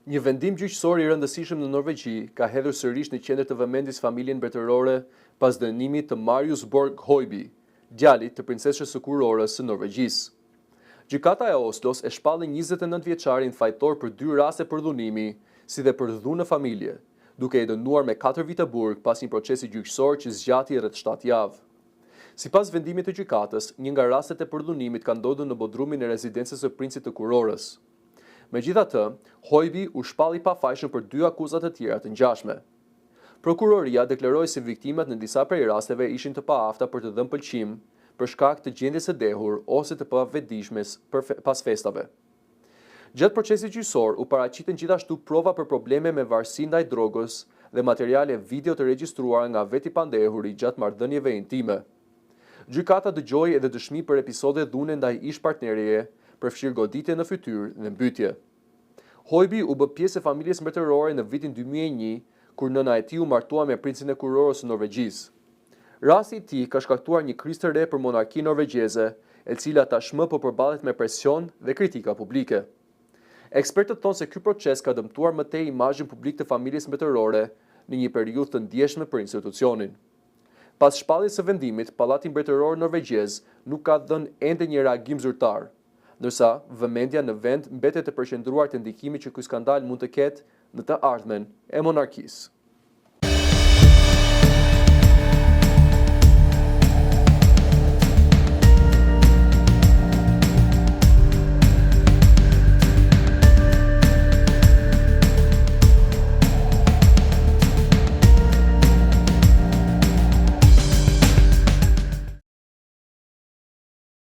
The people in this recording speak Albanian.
Një vendim gjyqësor i rëndësishëm në Norvegji ka hedhur sërish në qendër të vëmendjes familjen mbretërore pas dënimit të Marius Borg Høiby, djalit të princeshës së kurorës së Norvegjisë. Gjykata e Oslos e shpalli 29-vjeçarin fajtor për 2 raste përdhunimi, si dhe për dhunë në familje, duke i dënuar me 4 vite burg pas një procesi gjyqësor që zgjati rreth 7 javë. Sipas vendimit të gjykatës, një nga rastet e përdhunimit ka ndodhur në bodrumin e rezidencës së princit të kurorës. Megjithatë, Høiby u shpalli pafajshëm për 2 akuzat të tjera të ngjashme. Prokuroria deklaroi se viktimat në disa prej rasteve ishin të paafta për të dhënë pëlqim për shkak të gjendjes së dehur ose të pavetdijshmes pas festave. Gjatë procesit gjyqësor u paraqiten gjithashtu prova për probleme me varësi ndaj drogës dhe materiale video të regjistruara nga veti pandehuri gjatë marrëdhënieve intime. Gjykata dëgjoi edhe dëshmi për episode dhune ndaj ish-partnereje, përfshirë goditje në fytyrë dhe mbytye. Høiby u bë pjesë e familjes mbretërore në vitin 2001, kur nëna e tij u martua me princin e kurorës së Norvegjisë. Rasti i tij ka shkaktuar një krizë të re për monarkinë norvegjeze, e cila tashmë po përballet me presion dhe kritika publike. Ekspertët thonë se ky proces ka dëmtuar më tej imazhin publik të familjes mbretërore në një periudhë të ndjeshme për institucionin. Pas shpalljes së vendimit, Pallati Mbretëror Norvegjez nuk ka dhënë ende një reagim zyrtar, ndërsa vëmendja në vend mbetet të përqendruar te ndikimi që ky skandal mund të ketë në të ardhmen e monarkisë.